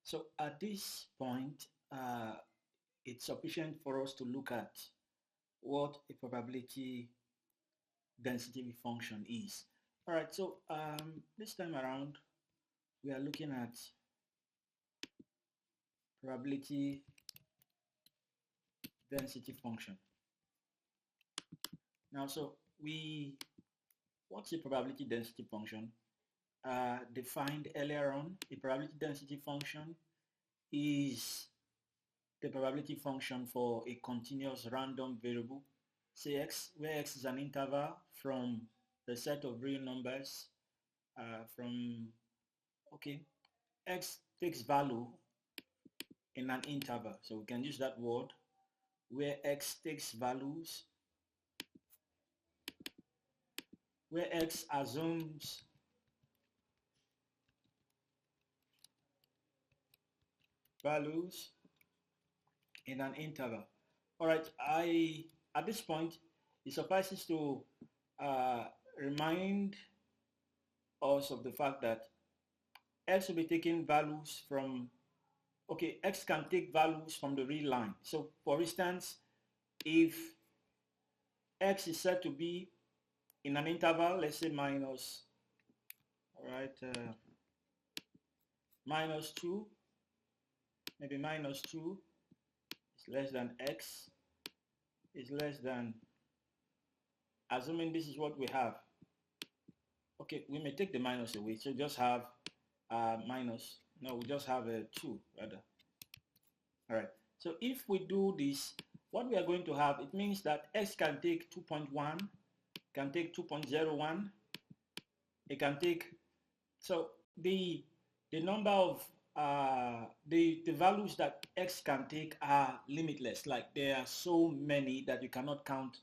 So at this point, it's sufficient for us to look at what a probability density function is. All right, so this time around, we are looking at probability density function. Now, so what's a probability density function? Defined earlier on, a probability density function is the probability function for a continuous random variable, say x, where x is an interval from the set of real numbers x takes value in an interval. So we can use that word where x takes values, where x assumes values in an interval. All right, at this point, it suffices to remind us of the fact that x will be taking values from, x can take values from the real line. So for instance, if x is said to be in an interval, let's say minus, minus 2, maybe minus 2 is less than x is less than, assuming this is what we have. Okay, we may take the minus away, so just have minus, no, we just have a 2 rather. All right, so if we do this, what we are going to have, it means that x can take 2.1, can take 2.01, it can take, so the number of the values that x can take are limitless. Like there are so many that you cannot count,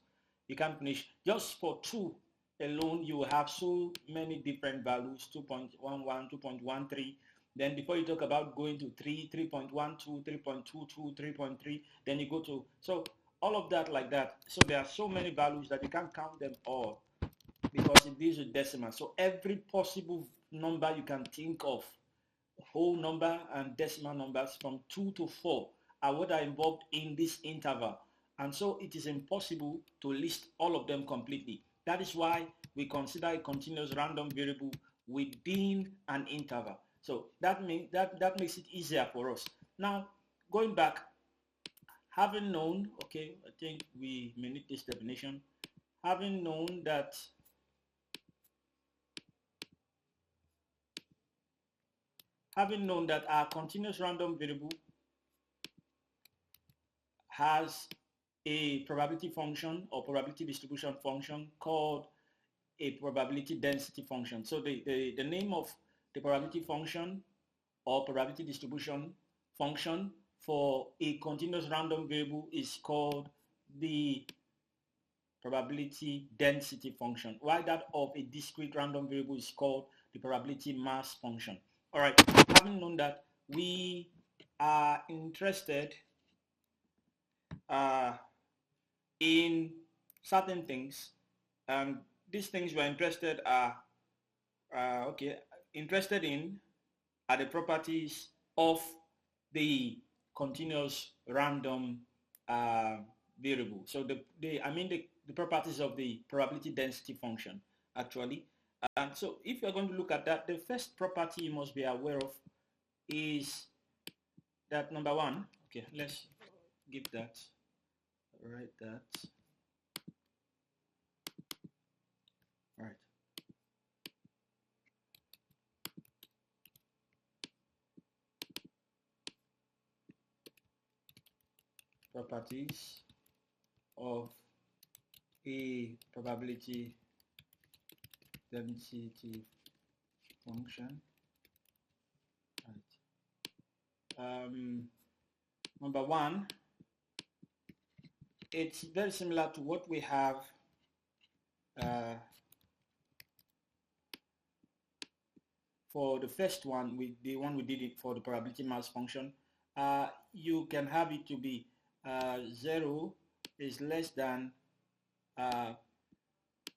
you can't finish. Just for 2 alone, you will have so many different values, 2.11, 2.13. Then before you talk about going to 3, 3.12, 3.22, 3.3, then you go to, so all of that like that. So there are so many values that you can't count them all because it deals with decimal. So every possible number you can think of, whole number and decimal numbers from 2 to 4 are what are involved in this interval. And so it is impossible to list all of them completely. That is why we consider a continuous random variable within an interval. So that makes it easier for us. Now, going back, having known, okay, I think we may need this definition, having known that our continuous random variable has a probability function or probability distribution function called a probability density function. So the name of the probability function or probability distribution function for a continuous random variable is called the probability density function, while that of a discrete random variable is called the probability mass function. All right, having known that, we are interested in certain things, and these things we're interested interested in are the properties of the continuous random variable. So the properties of the probability density function actually. And so if you're going to look at that, the first property you must be aware of is that number one. Okay, let's give that, write that. All right. Properties of a probability density function. Right. Number one, it's very similar to what we have for the first one, the one we did it for the probability mass function. You can have it to be 0 is less than,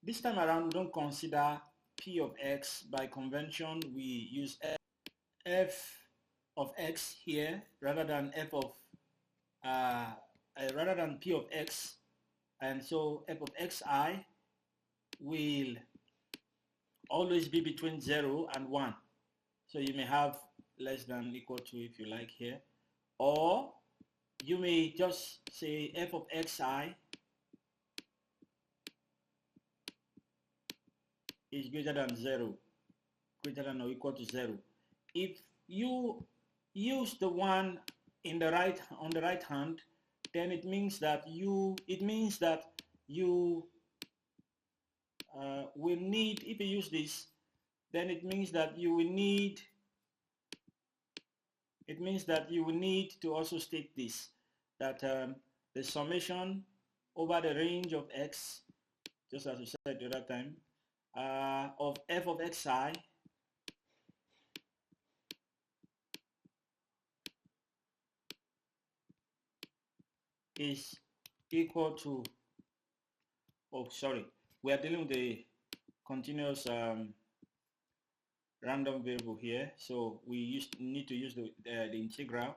this time around we don't consider p of x. By convention we use f of x here rather than rather than p of x, and so f of xi will always be between 0 and 1. So you may have less than equal to if you like here, or you may just say f of xi is greater than 0, greater than or equal to 0. If you use the one in the right on the right hand, then it means that you will need, if you use this, then it means that you will need to also state this, that the summation over the range of x, just as we said the other time, of f of xi is equal to, oh sorry, we are dealing with the continuous random variable here, so we need to use the integral.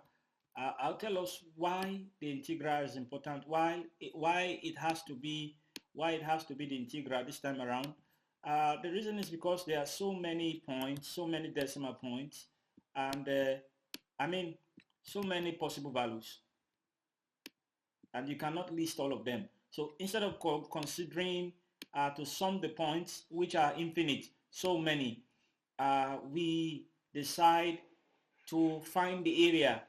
I'll tell us why the integral is important, why it has to be the integral this time around. The reason is because there are so many points, so many decimal points, and I mean so many possible values, and you cannot list all of them. So instead of considering to sum the points, which are infinite, so many, we decide to find the area,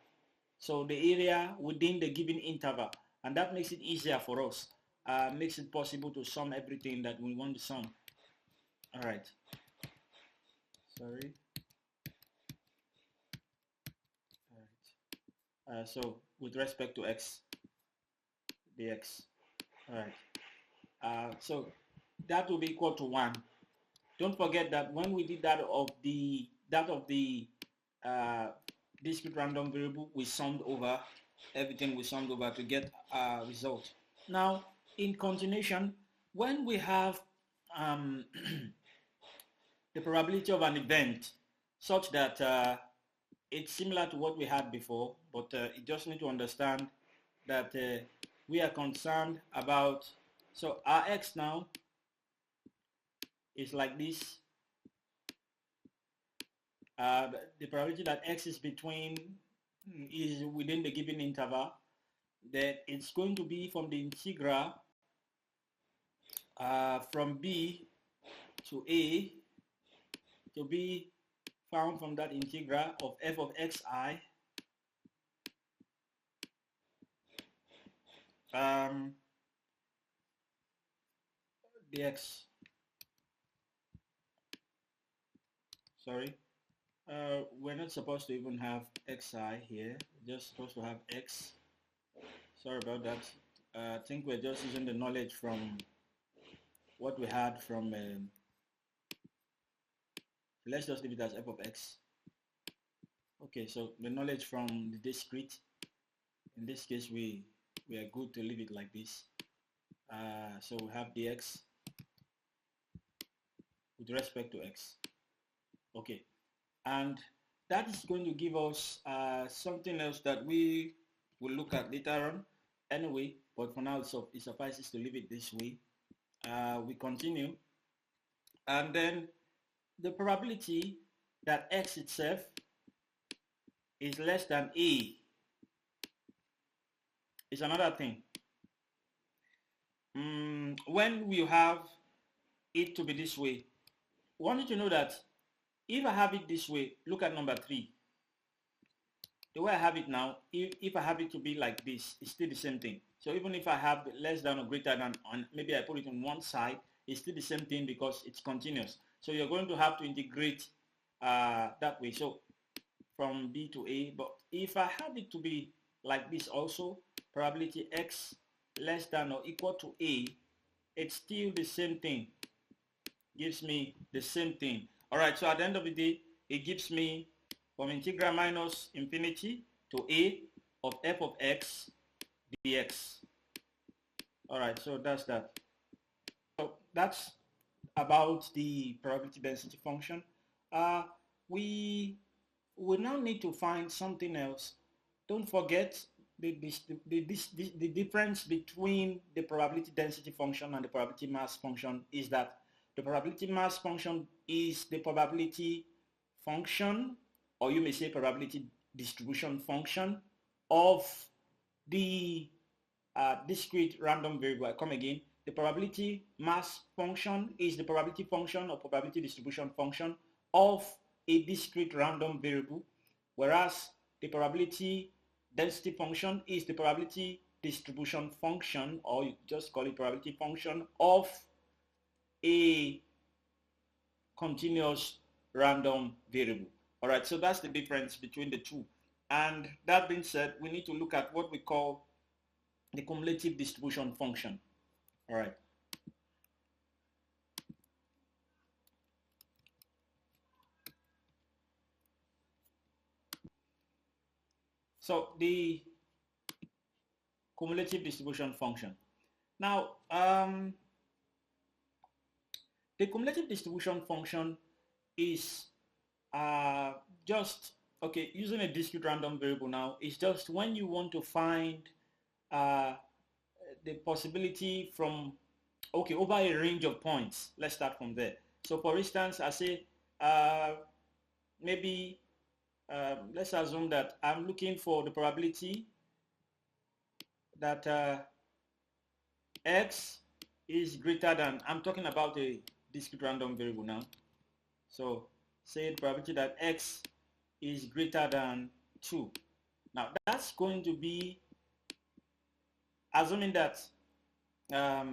so the area within the given interval, and that makes it easier for us, makes it possible to sum everything that we want to sum. All right, sorry. All right. So with respect to x dx, all right, so that will be equal to 1. Don't forget that when we did that of the discrete random variable, we summed over everything, we summed over to get a result. Now in continuation, when we have the probability of an event such that it's similar to what we had before, but you just need to understand that we are concerned about, so our x now is like this. The probability that x is within the given interval, that it's going to be from the integral from b to a, to be found from that integral of f of xi dx. Sorry, we're not supposed to even have xi here, we're just supposed to have x. Sorry about that. I think we're just using the knowledge from what we had from, let's just leave it as f of x. Okay, so the knowledge from the discrete, in this case we are good to leave it like this. So we have dx with respect to x. Okay, and that is going to give us something else that we will look at later on anyway, but for now it suffices to leave it this way. We continue, and then the probability that x itself is less than a is another thing. When we have it to be this way, I want you to know that if I have it this way, look at number 3. The way I have it now, if I have it to be like this, it's still the same thing. So even if I have less than or greater than, and maybe I put it on one side, it's still the same thing because it's continuous. So you're going to have to integrate that way. So from B to A, but if I have it to be like this also, probability x less than or equal to A, it's still the same thing, gives me the same thing. All right, so at the end of the day, it gives me from integral minus infinity to A of f of x dx. All right, so that's that. So that's about the probability density function. We we now need to find something else. Don't forget the difference between the probability density function and the probability mass function is that the probability mass function is the probability function, or you may say probability distribution function of the discrete random variable. I come again. The probability mass function is the probability function or probability distribution function of a discrete random variable, whereas the probability density function is the probability distribution function, or you just call it probability function of a continuous random variable. All right, so that's the difference between the two. And that being said, we need to look at what we call the cumulative distribution function. All right. So the cumulative distribution function. Now, the cumulative distribution function is just, okay, using a discrete random variable now, it's just when you want to find the possibility from, okay, over a range of points. Let's start from there. So for instance, I say maybe let's assume that I'm looking for the probability that x is greater than, I'm talking about a discrete random variable now. So say the probability that x is greater than 2. Now that's going to be assuming that a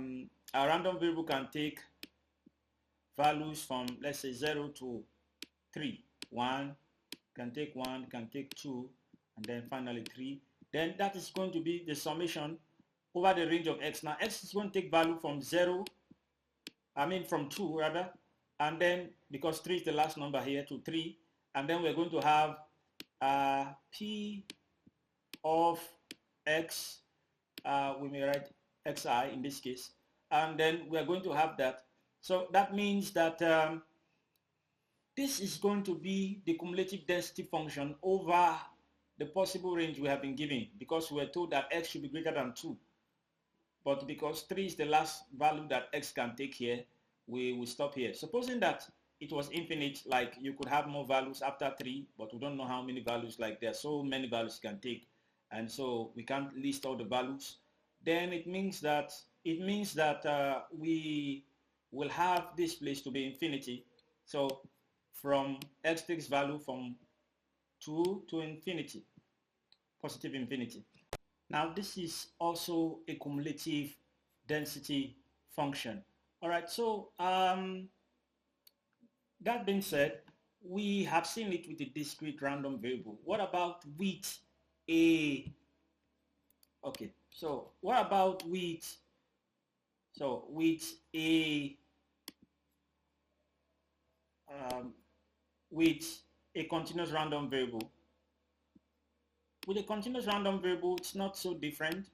random variable can take values from, let's say, 0 to 3. 1 can take 1, can take 2, and then finally 3. Then that is going to be the summation over the range of x. Now x is going to take value from 0, from 2 rather, and then because 3 is the last number here, to 3, and then we're going to have p of x, we may write xi in this case, and then we're going to have that. So that means that this is going to be the cumulative density function over the possible range we have been given, because we were told that x should be greater than 2. But because 3 is the last value that x can take here, we will stop here. Supposing that it was infinite, like you could have more values after 3, but we don't know how many values, like there are so many values you can take, and so we can't list all the values. Then it means that we will have this place to be infinity. So from x takes value from 2 to infinity, positive infinity. Now this is also a cumulative density function. All right, so that being said, we have seen it with a discrete random variable. What about with a, okay, so what about with a continuous random variable? With a continuous random variable, it's not so different.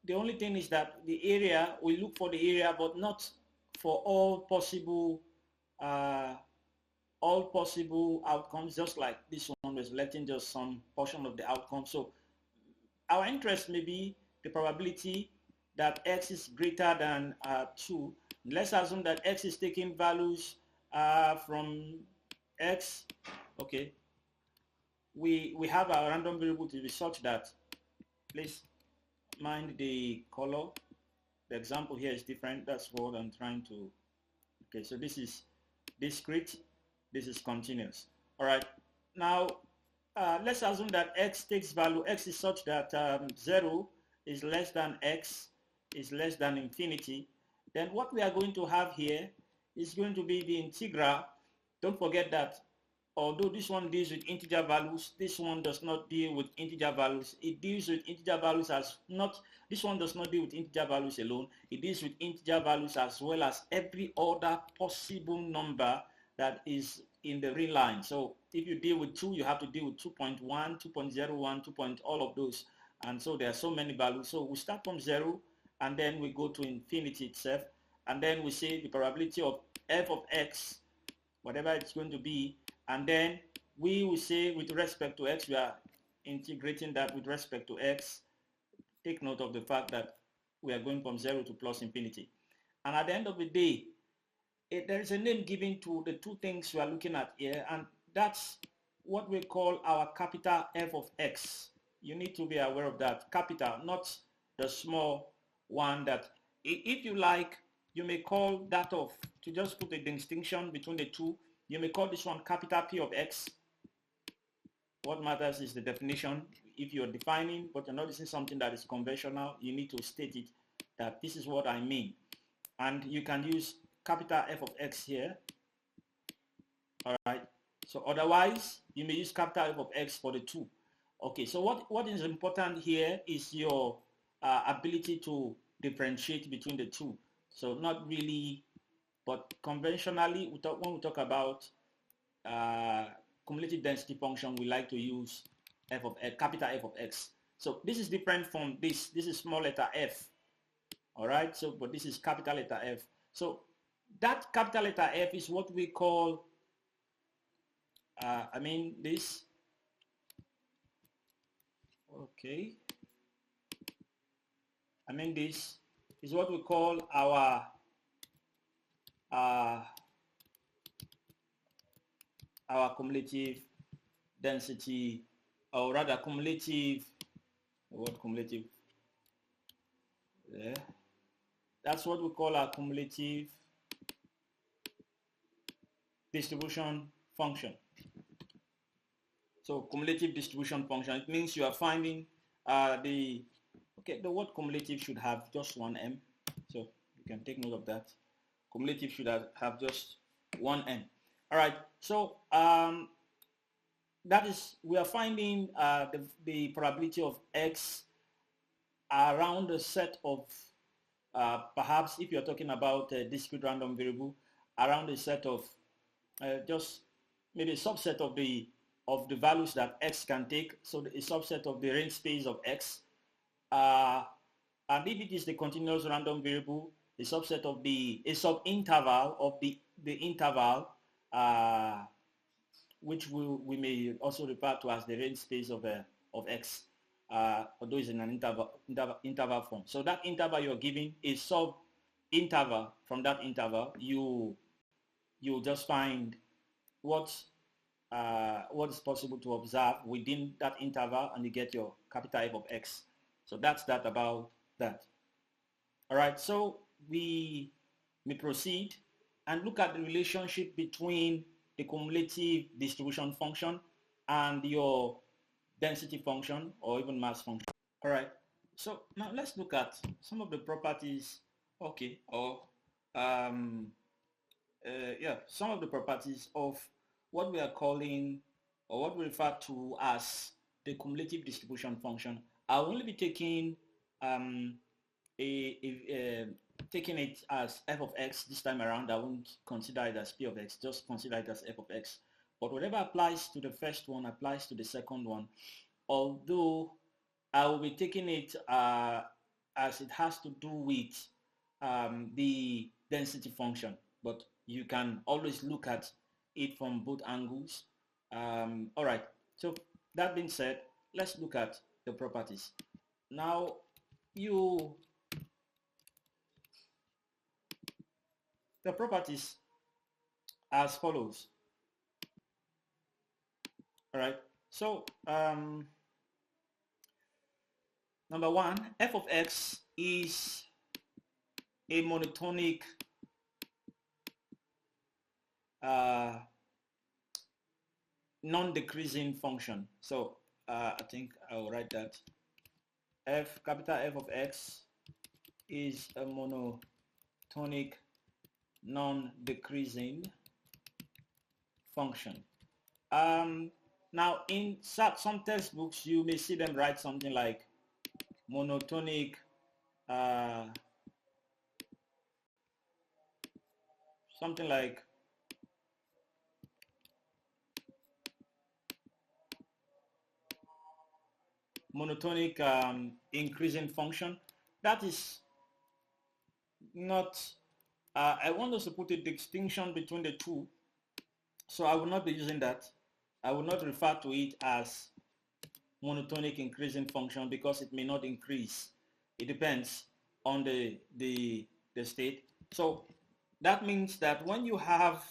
The only thing is that the area, we look for the area, but not for all possible outcomes, just like this one, we're selecting just some portion of the outcome. So our interest may be the probability that x is greater than 2. Let's assume that x is taking values from x. Okay, we have our random variable to be such that, please mind the color. The example here is different. That's what I'm trying to, okay, so this is discrete, this is continuous. All right, now let's assume that x takes value, x is such that 0 is less than x is less than infinity. Then what we are going to have here is going to be the integral. Don't forget that although this one deals with integer values, this one does not deal with integer values. It deals with integer values as not, this one does not deal with integer values alone. It deals with integer values as well as every other possible number that is in the real line. So if you deal with 2, you have to deal with 2.1, 2.01, 2. All of those. And so there are so many values. So we start from 0 and then we go to infinity itself. And then we say the probability of f of x, whatever it's going to be, and then we will say with respect to x, we are integrating that with respect to x. Take note of the fact that we are going from 0 to plus infinity. And at the end of the day, there is a name given to the two things we are looking at here, and that's what we call our capital F of x. You need to be aware of that. Capital, not the small one that, if you like, you may call that of, to just put a distinction between the two, you may call this one capital P of x. What matters is the definition. If you're defining, but you're not using something that is conventional, you need to state it, that this is what I mean. And you can use capital F of x here. All right. So otherwise, you may use capital F of x for the two. Okay, so what is important here is your ability to differentiate between the two. So not really, but conventionally, when we talk about cumulative density function, we like to use f of x, capital F of x. So this is different from this. This is small letter f. All right. So, but this is capital letter F. So that capital letter F is what we call, this. Okay. This is what we call our cumulative density, or rather cumulative, the word cumulative, yeah. That's what we call our cumulative distribution function. So cumulative distribution function, it means you are finding the word cumulative should have just one M. So you can take note of that. Cumulative should have just one M. All right. So that is, we are finding the probability of X around a set of, perhaps if you're talking about a discrete random variable, around a set of just maybe a subset of the values that X can take. So a subset of the range space of X. And if it is the continuous random variable, a subset of a sub-interval of the interval, which we may also refer to as the range space of X, although it's in an interval form. So that interval you're giving a sub-interval. From that interval, you just find what is possible to observe within that interval, and you get your capital F of X. So that's that about that. All right, so we may proceed and look at the relationship between the cumulative distribution function and your density function, or even mass function. All right, so now let's look at some of the properties, some of the properties of what we are calling, or what we refer to as, the cumulative distribution function. I'll only be taking taking it as f of x this time around. I won't consider it as p of x, just consider it as f of x. But whatever applies to the first one applies to the second one, although I will be taking it as it has to do with the density function, but you can always look at it from both angles. All right, so that being said, let's look at the properties. Now, the properties as follows. All right, so number one, f of x is a monotonic non-decreasing function. So I think I'll write that. Capital F of x is a monotonic non-decreasing function. Now in some textbooks you may see them write something like monotonic something like monotonic increasing function. That is not, I want us to put a distinction between the two, so I will not be using that. I will not refer to it as monotonic increasing function because it may not increase. It depends on the state. So that means that when you have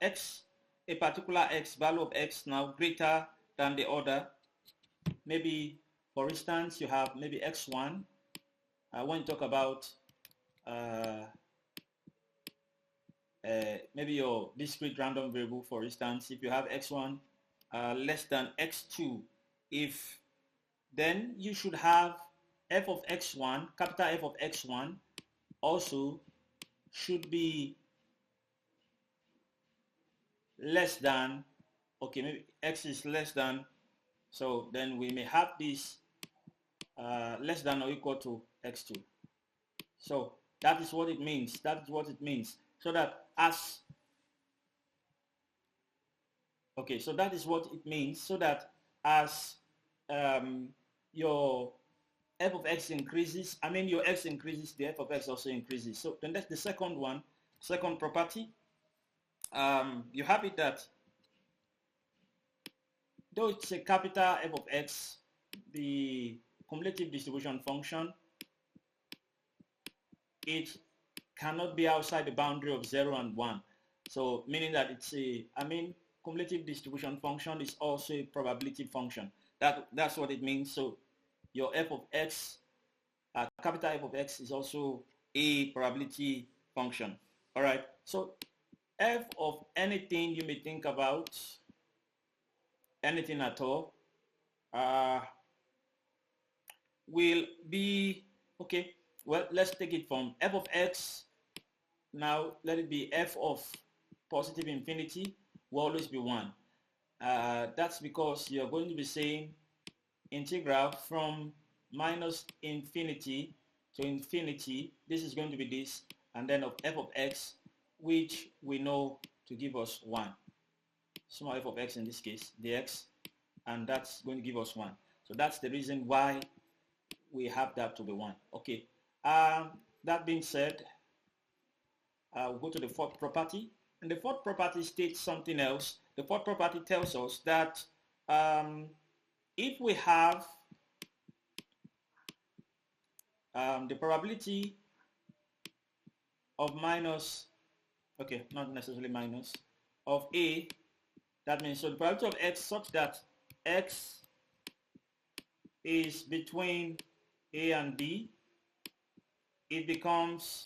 x, a particular x, value of x now greater than the other, maybe for instance you have maybe x1. When you talk about maybe your discrete random variable, for instance, if you have x1 less than x2, if then you should have f of x1, capital F of x1 also should be less than, okay, maybe x is less than, so then we may have this less than or equal to x2. So that is what it means. That is what it means. So that as, okay, so that is what it means. So that as your f of x increases, I mean your x increases, the f of x also increases. So then that's the second one, second property. You have it that though it's a capital F of x, the cumulative distribution function, it cannot be outside the boundary of 0 and 1. So meaning that it's a, I mean, cumulative distribution function is also a probability function. That's what it means. So your f of x, capital F of x is also a probability function. All right. So f of anything you may think about, anything at all, will be, okay, well, let's take it from f of x. Now let it be f of positive infinity will always be 1. That's because you're going to be saying integral from minus infinity to infinity. This is going to be this, and then of f of x, which we know to give us 1. Small f of x in this case, dx, and that's going to give us 1. So that's the reason why we have that to be 1. Okay. That being said, we'll go to the fourth property. And the fourth property states something else. The fourth property tells us that if we have the probability of minus, okay, not necessarily minus, of a, that means, so the probability of x such that x is between a and b, it becomes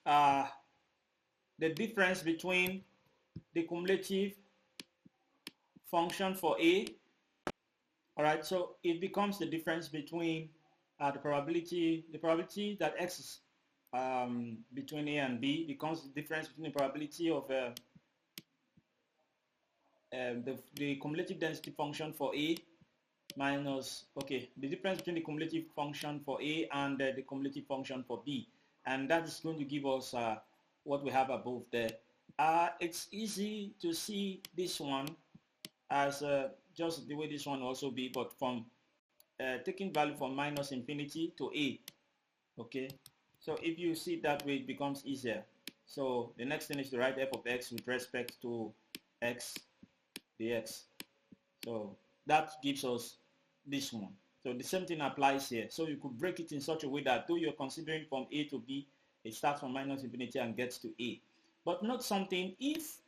the difference between the cumulative function for a. All right, so it becomes the difference between the probability that x is between a and b becomes the difference between the probability of the cumulative density function for a minus, okay, the difference between the cumulative function for a and the cumulative function for b, and that is going to give us what we have above there. It's easy to see this one as just the way this one also be, but from taking value from minus infinity to a. Okay, so if you see it that way, it becomes easier. So the next thing is to write f of x with respect to x dx. So that gives us this one. So the same thing applies here. So you could break it in such a way that though you're considering from a to b, it starts from minus infinity and gets to a. But not something, if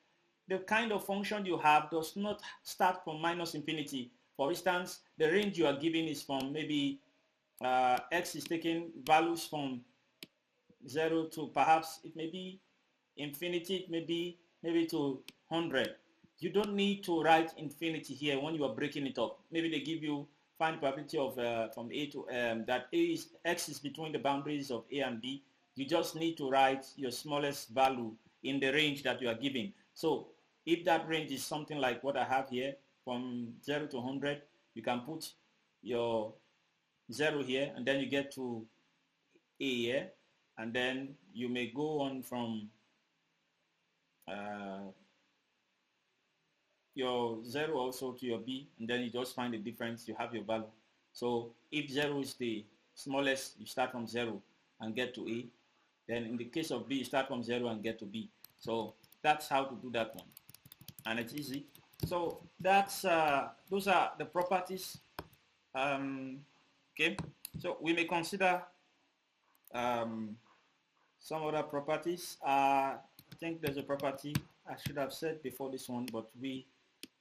the kind of function you have does not start from minus infinity. For instance, the range you are given is from maybe x is taking values from 0 to perhaps it may be infinity, it may be maybe to 100. You don't need to write infinity here when you are breaking it up. Maybe they give you find probability of from a to that a is x is between the boundaries of a and b. You just need to write your smallest value in the range that you are giving. So if that range is something like what I have here from 0 to 100, you can put your 0 here, and then you get to a here, and then you may go on from your 0 also to your b, and then you just find the difference, you have your value. So if 0 is the smallest, you start from 0 and get to a. Then in the case of b, you start from 0 and get to b. So that's how to do that one. and it's easy. So that's those are the properties. Okay, so we may consider some other properties. I think there's a property I should have said before this one, but we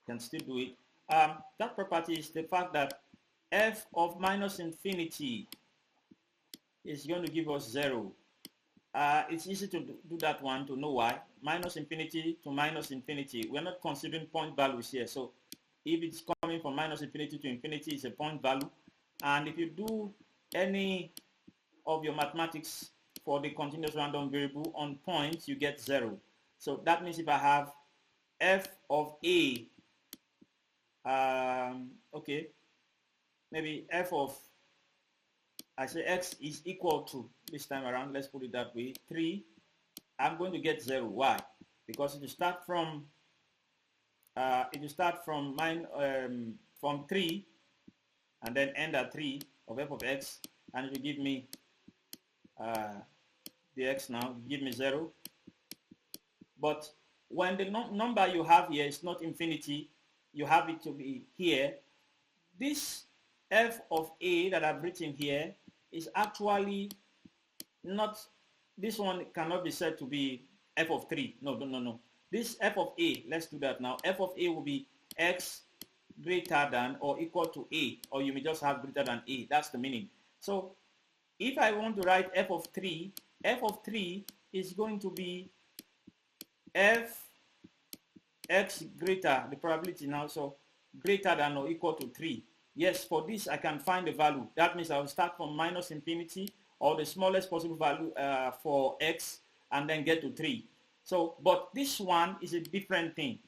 can still do it. That property is the fact that f of minus infinity is going to give us 0. It's easy to do that one, to know why. Minus infinity to minus infinity. We're not considering point values here. So if it's coming from minus infinity to infinity, it's a point value. And if you do any of your mathematics for the continuous random variable on points, you get 0. So that means if I have f of a, okay, maybe f of, I say x is equal to, this time around, let's put it that way, 3, I'm going to get 0. Why? Because if you start from from 3 and then end at 3 of f of x, and if you give me the x now, give me 0. But when the number you have here is not infinity, you have it to be here, this f of a that I've written here is actually not, this one cannot be said to be f of 3. No. This f of a, let's do that now. F of a will be x greater than or equal to a, or you may just have greater than a. That's the meaning. So if I want to write f of 3 is going to be f x greater, the probability now, so greater than or equal to 3. Yes, for this I can find the value. That means I will start from minus infinity or the smallest possible value for x and then get to 3. So, but this one is a different thing.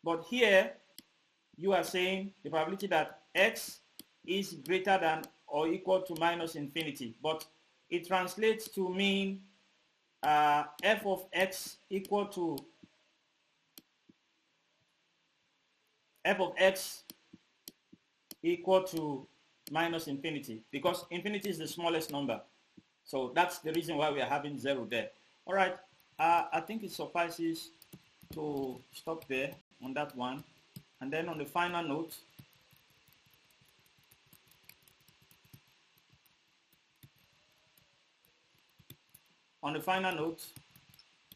But here you are saying the probability that x is greater than or equal to minus infinity, but it translates to mean f of x equal to f of x equal to minus infinity, because infinity is the smallest number. So that's the reason why we are having 0 there. All right, I think it suffices to stop there on that one. And then on the final note,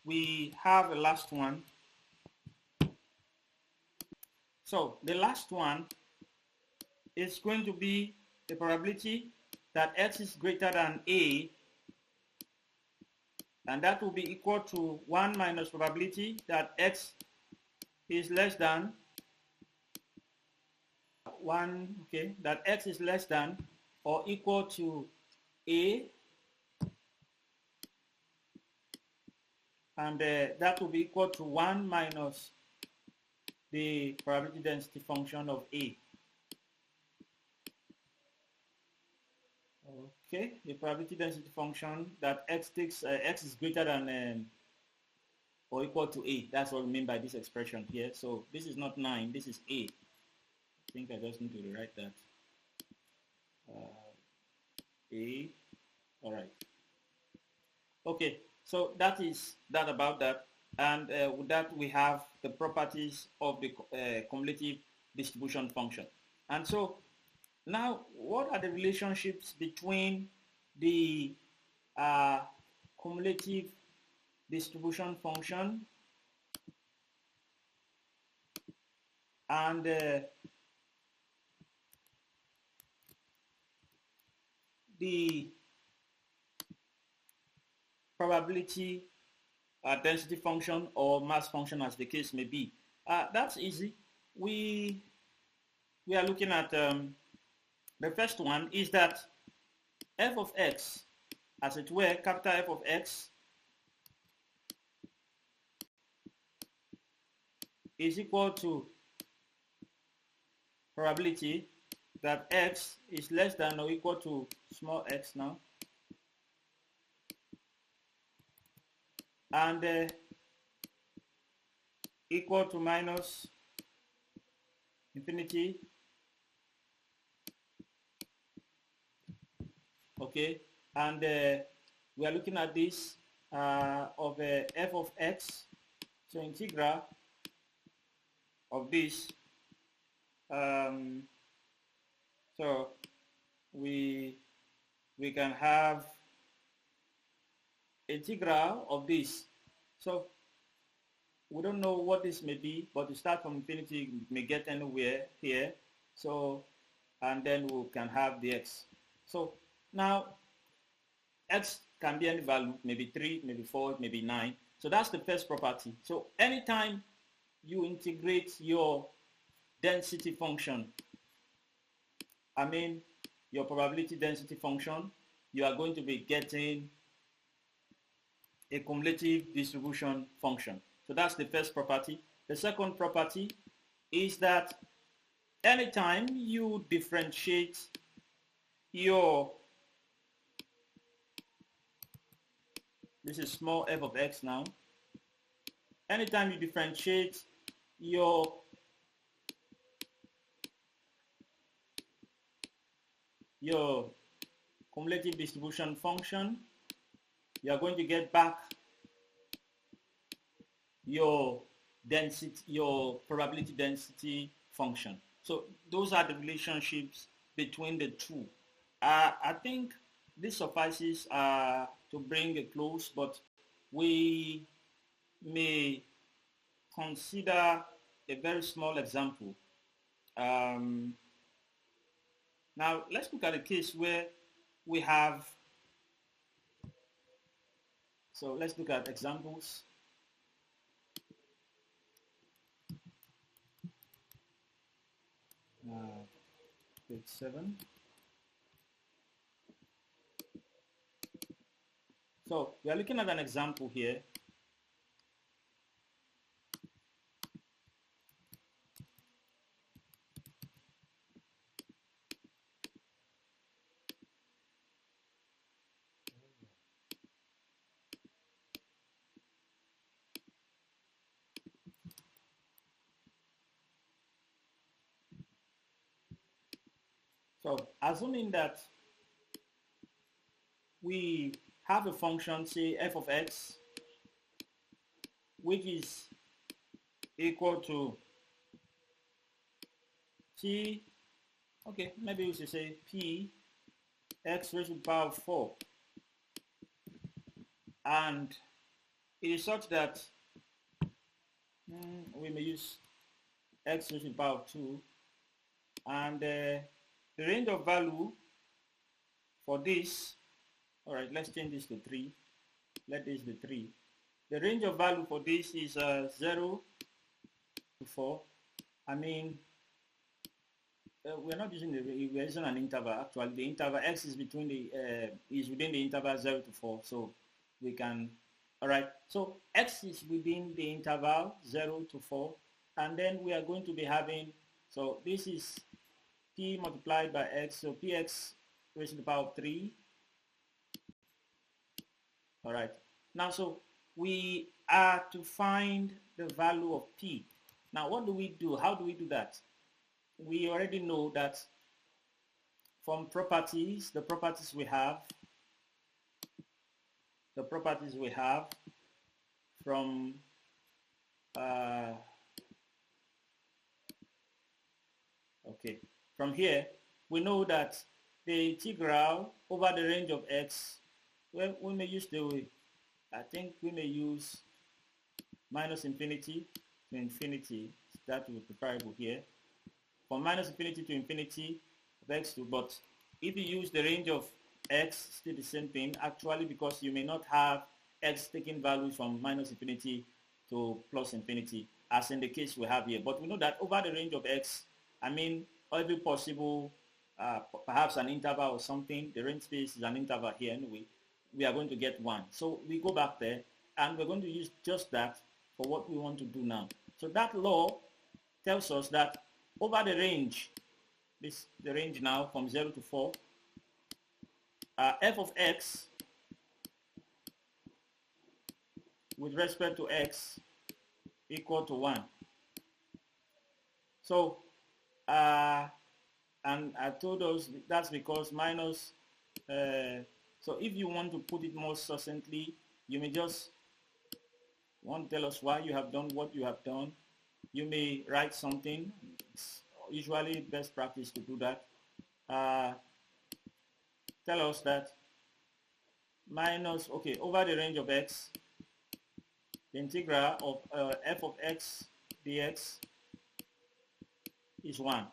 we have a last one. So the last one is going to be the probability that x is greater than a, and that will be equal to 1 minus probability that x is less than 1, okay, that x is less than or equal to a, and that will be equal to 1 minus the probability density function of a. Okay, the probability density function that x takes x is greater than or equal to a. That's what we mean by this expression here. So this is not 9, this is a. I think I just need to rewrite that. A. All right. Okay, so that is that about that. And with that, we have the properties of the cumulative distribution function. And so now, what are the relationships between the cumulative distribution function and the probability density function or mass function, as the case may be? That's easy. We are looking at the first one is that f of x, as it were, capital F of x is equal to probability that x is less than or equal to small x now, and equal to minus infinity. Okay, and we are looking at this of f of x, so integral of this. So we can have integral of this. So we don't know what this may be, but to start from infinity, we may get anywhere here. So, and then we can have the x. So now x can be any value, maybe 3, maybe 4, maybe 9. So that's the first property. So anytime you integrate your density function, I mean your probability density function, you are going to be getting a cumulative distribution function. So that's the first property. The second property is that anytime you differentiate your, this is small f of x now, anytime you differentiate your cumulative distribution function, you are going to get back your density, your probability density function. So those are the relationships between the two. I think this suffices to bring a close, but we may consider a very small example. Now let's look at a case where we have, so let's look at examples. Page 7. So we are looking at an example here. So assuming that we have a function, say f of x, which is equal to t, okay, maybe we should say p x raised to the power of 4. And it is such that we may use x raised to the power of 2. And the range of value for this, all right, let's change this to 3. Let this be 3. The range of value for this is 0 to 4. I mean, we're not using we're using an interval. Actually, the interval x is between the is within the interval 0 to 4. So we can, all right. So x is within the interval 0 to 4, and then we are going to be having, so this is p multiplied by x, so px raised to the power of 3. All right. Now, so we are to find the value of p. Now, what do we do? How do we do that? We already know that from properties, the properties we have from okay, from here we know that the integral over the range of x, well, we may use I think we may use minus infinity to infinity. That would be preferable here. From minus infinity to infinity of x2, but if you use the range of x, still the same thing, actually, because you may not have x taking values from minus infinity to plus infinity, as in the case we have here. But we know that over the range of x, I mean, every possible, perhaps an interval or something, the range space is an interval here anyway, we are going to get 1. So we go back there, and we're going to use just that for what we want to do now. So that law tells us that over the range, the range now from 0 to 4, f of x with respect to x equal to 1. So, and I told us that's because minus, so if you want to put it more succinctly, you may just want to tell us why you have done what you have done. you may write something. It's usually best practice to do that. Tell us that minus, okay, over the range of x, the integral of f of x dx is 1.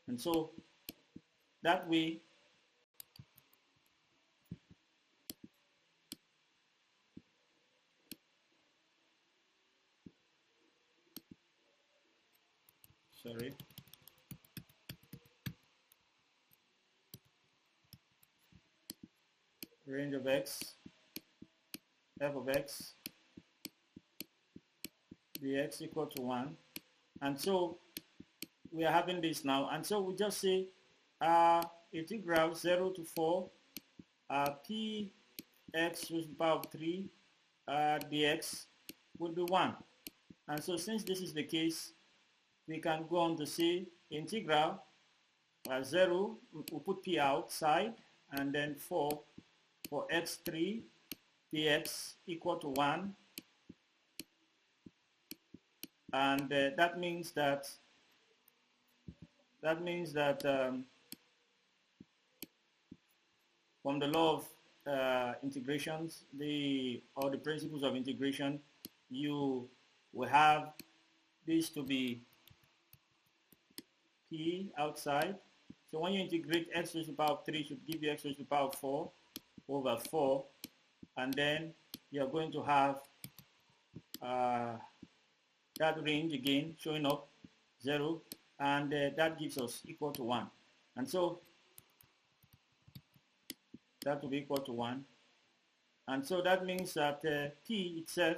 And so that way, sorry, range of x, f of x dx equal to 1. And so we are having this now. And so we just say integral 0 to 4 p x raised to the power of 3 dx would be 1. And so since this is the case, we can go on to say integral 0, we'll put p outside, and then 4 for x3 dx equal to 1. And that means that from the law of integrations, or the principles of integration, you will have this to be p outside. So when you integrate x raised to the power of 3, it should give you x raised to the power of 4 over 4, and then you're going to have that range again showing up 0, and that gives us equal to 1. And so that will be equal to 1. And so that means that p itself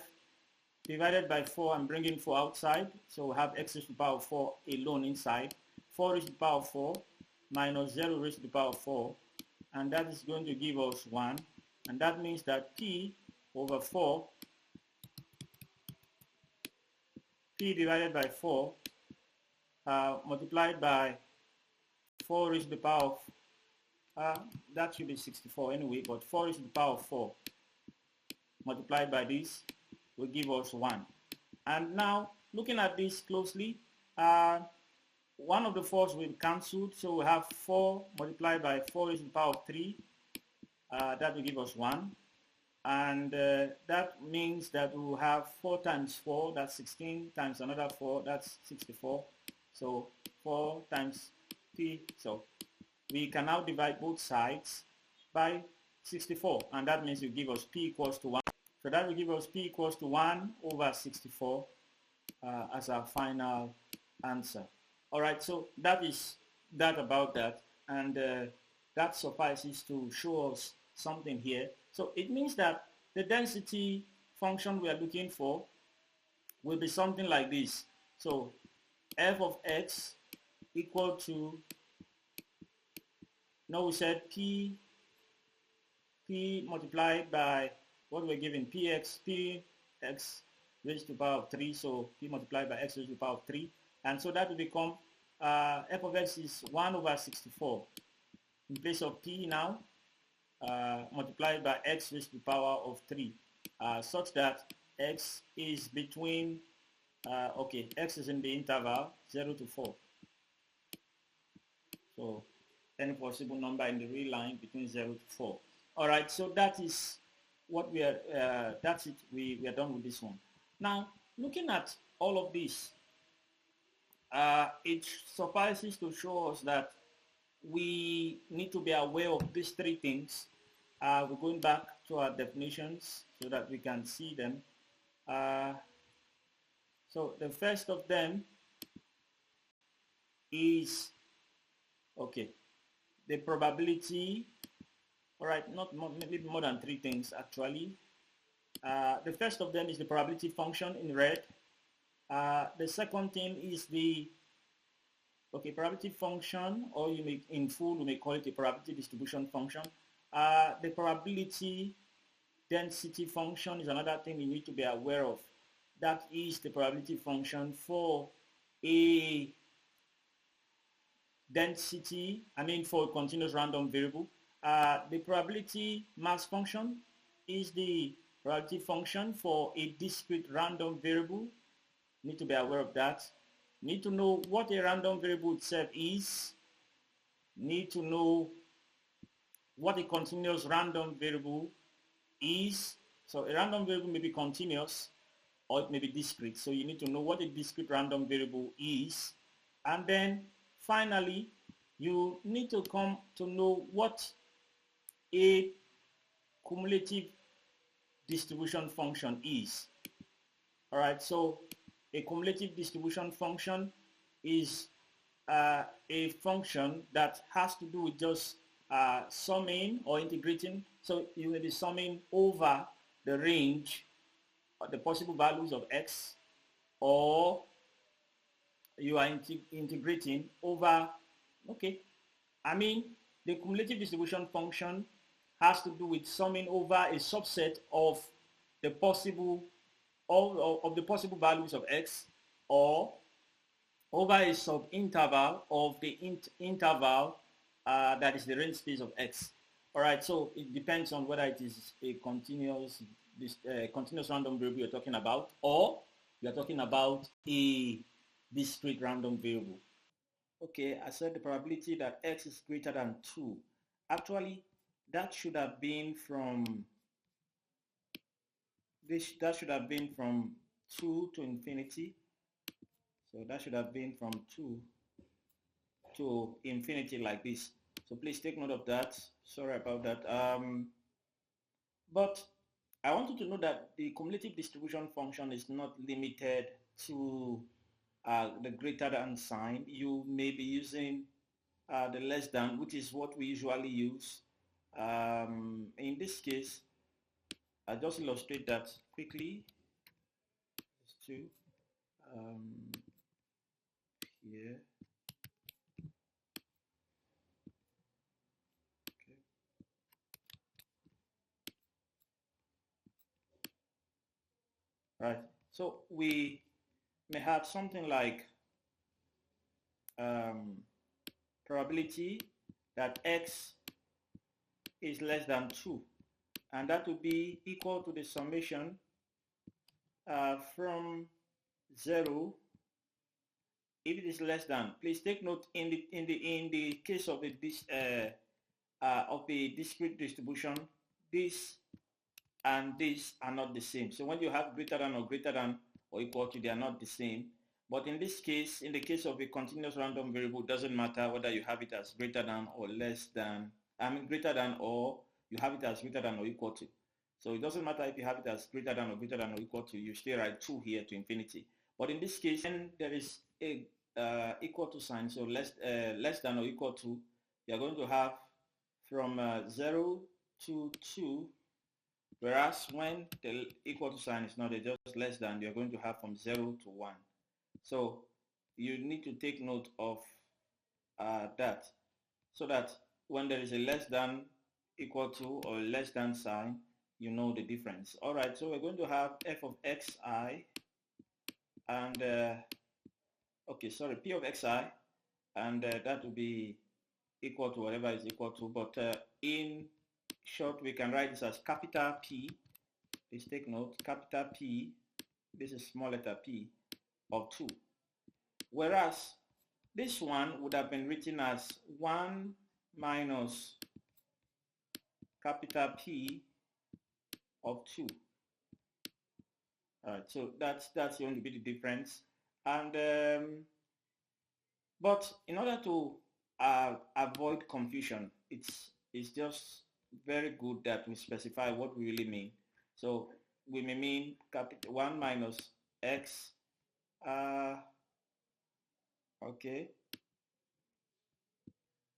divided by 4, I'm bringing 4 outside, so we have x raised to the power of 4 alone inside. 4 raised to the power of 4 minus 0 raised to the power of 4, and that is going to give us 1. And that means that p over 4, p divided by 4 multiplied by 4 raised to the power of, that should be 64 anyway, but 4 raised to the power of 4 multiplied by this will give us 1. And now, looking at this closely, one of the 4's will be cancelled, so we have 4 multiplied by 4 raised to the power of 3. That will give us 1. And that means that we will have 4 times 4, that's 16, times another 4, that's 64. So 4 times p, so we can now divide both sides by 64, and that means you give us p equals to 1. So that will give us p equals to 1 over 64 as our final answer. All right, so that is that about that, and that suffices to show us something here. So it means that the density function we are looking for will be something like this. So f of x equal to, now we said p multiplied by what we're given, px raised to the power of 3, so p multiplied by x raised to the power of 3. And so that will become f of x is 1 over 64 in place of p now, multiplied by x raised to the power of 3, such that x is between, okay, x is in the interval 0 to 4. So any possible number in the real line between 0 to 4. All right, so that is what we are, that's it, we are done with this one. Now, looking at all of this, it suffices to show us that we need to be aware of these 3 things. We're going back to our definitions so that we can see them. So the first of them is, okay, the probability. All right, maybe more than 3 things actually. The first of them is the probability function in red. The second thing is the, okay, probability function, or you may, in full, we may call it a probability distribution function. The probability density function is another thing you need to be aware of. That is the probability function for a density, for a continuous random variable. The probability mass function is the probability function for a discrete random variable. Need to be aware of that. need to know what a random variable itself is, need to know what a continuous random variable is. So a random variable may be continuous or it may be discrete. So you need to know what a discrete random variable is. And then finally, you need to come to know what a cumulative distribution function is. All right, so a cumulative distribution function is a function that has to do with just summing or integrating. So you may be summing over the range of the possible values of x, or you are integrating over, okay, I mean, the cumulative distribution function has to do with summing over a subset of the possible of the possible values of x, or over a subinterval of the interval that is the range space of x. All right, so it depends on whether it is a continuous random variable you're talking about, or you're talking about a discrete random variable. Okay, I said the probability that x is greater than 2. Actually, that should have been from that should have been from 2 to infinity. So that should have been from 2 to infinity like this. So please take note of that. Sorry about that. But I want you to know that the cumulative distribution function is not limited to the greater than sign. You may be using the less than, which is what we usually use. In this case, I'll just illustrate that quickly. It's 2 here. Okay. Right. So we may have something like probability that x is less than 2, and that would be equal to the summation from 0 if it is less than. Please take note, in the case of a discrete distribution, this and this are not the same. So when you have greater than or equal to, they are not the same. But in this case, in the case of a continuous random variable, it doesn't matter whether you have it as greater than or less than, greater than, or you have it as greater than or equal to. So it doesn't matter if you have it as greater than or equal to, you still write 2 here to infinity. But in this case, when there is a equal to sign, so less than or equal to, you're going to have from 0 to 2, whereas when the equal to sign is not just less than, you're going to have from 0 to 1. So you need to take note of that, so that when there is a less than, equal to, or less than sign, you know the difference. All right, so we're going to have f of xi and p of xi, and that will be equal to whatever is equal to, but in short we can write this as capital P. Please take note, capital P, this is small letter p, of 2. Whereas this one would have been written as 1 minus capital P of 2. All right, so that's going to be the difference. And but in order to avoid confusion, it's just very good that we specify what we really mean. So we may mean 1 minus x, okay,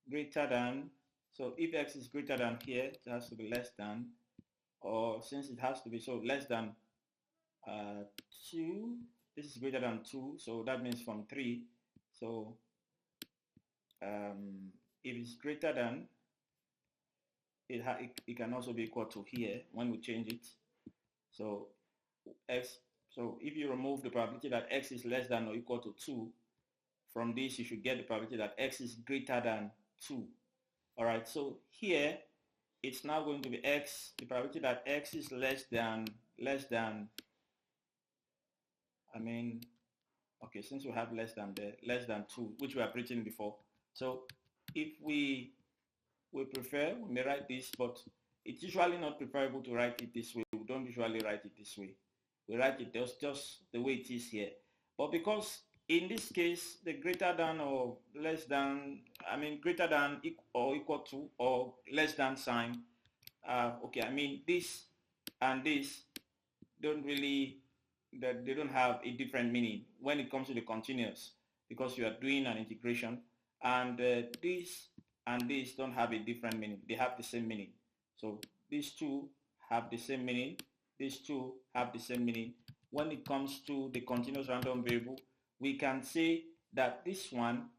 greater than. So if x is greater than here, it has to be less than, or since it has to be so less than 2, this is greater than 2, so that means from 3. So if it's greater than, it can also be equal to here when we change it. So so if you remove the probability that x is less than or equal to 2 from this, you should get the probability that x is greater than 2. All right, so here it's now going to be x, the probability that x is less than Okay, since we have less than there, less than 2, which we have written before. So if we prefer, we may write this, but it's usually not preferable to write it this way. We don't usually write it this way. We write it just the way it is here. But because in this case, the greater than or less than, I mean greater than or equal to or less than sign, okay, I mean this and this don't really, that they don't have a different meaning when it comes to the continuous, because you are doing an integration, and this and this don't have a different meaning. They have the same meaning. So these two have the same meaning. These two have the same meaning. When it comes to the continuous random variable, we can say that this one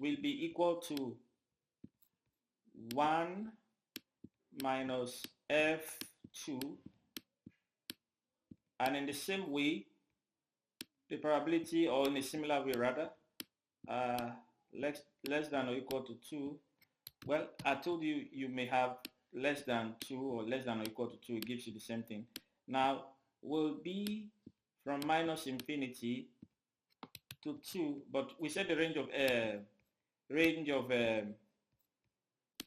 will be equal to 1 minus f2, and in the same way, the probability, or in a similar way rather, uh, less than or equal to 2. Well, I told you you may have less than 2 or less than or equal to 2. It gives you the same thing. Now will be from minus infinity to 2, but we said the range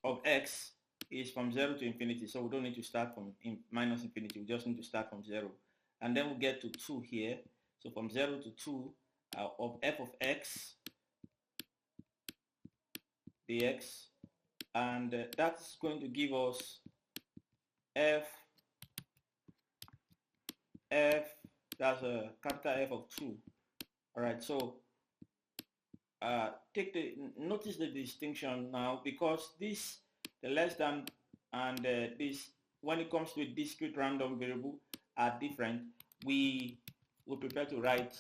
of x is from 0 to infinity, so we don't need to start from minus infinity. We just need to start from 0, and then we get to 2 here. So from 0 to 2 of f of x dx, and that's going to give us f that's a capital F of 2. All right, so notice the distinction now, because this, the less than and this, when it comes to a discrete random variable, are different. We would prefer to write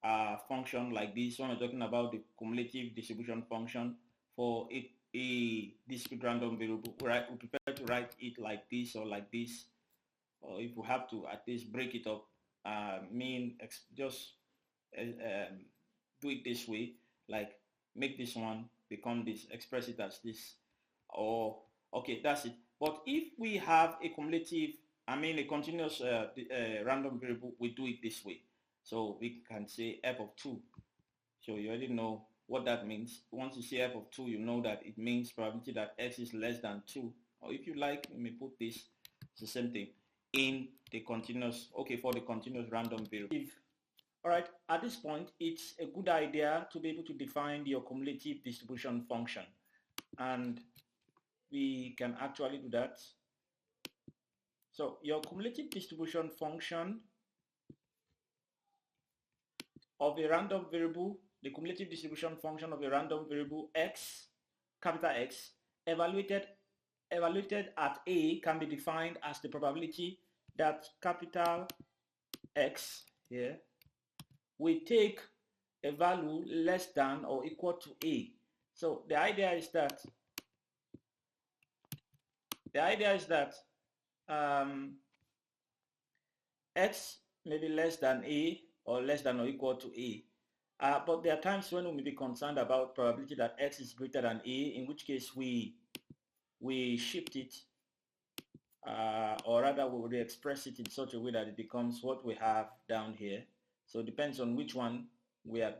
a function like this when we're talking about the cumulative distribution function for a discrete random variable. We prefer to write it like this or like this, or if we have to at least break it up, just do it this way, like make this one become this, express it as this, or okay, that's it. But if we have a cumulative, a continuous random variable, we do it this way. So we can say f of 2. So you already know what that means. Once you see f of 2, you know that it means probability that x is less than 2. Or if you like, you may put this, it's the same thing, in the continuous, okay, for the continuous random variable. All right, at this point, it's a good idea to be able to define your cumulative distribution function. And we can actually do that. So your cumulative distribution function of a random variable, the cumulative distribution function of a random variable x, capital X, evaluated at A, can be defined as the probability that capital X here will take a value less than or equal to A. So the idea is that x may be less than A or less than or equal to A. But there are times when we may be concerned about probability that x is greater than A, in which case we shift it, or rather we would express it in such a way that it becomes what we have down here. So it depends on which one we are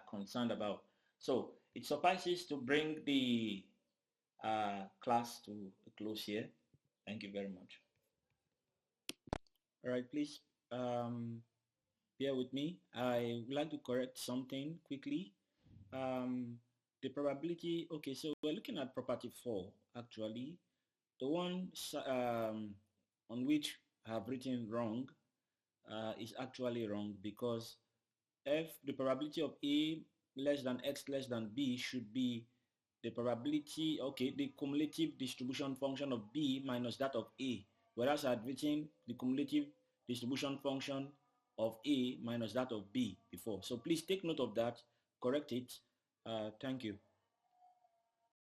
concerned about. So it suffices to bring the class to a close here. Thank you very much. All right, please bear with me. I would like to correct something quickly. The probability, okay, so we're looking at property 4 actually. The one on which I have written wrong is actually wrong, because the probability of A less than X less than B should be the probability, okay, the cumulative distribution function of B minus that of A, whereas I had written the cumulative distribution function of A minus that of B before. So please take note of that, correct it. Thank you.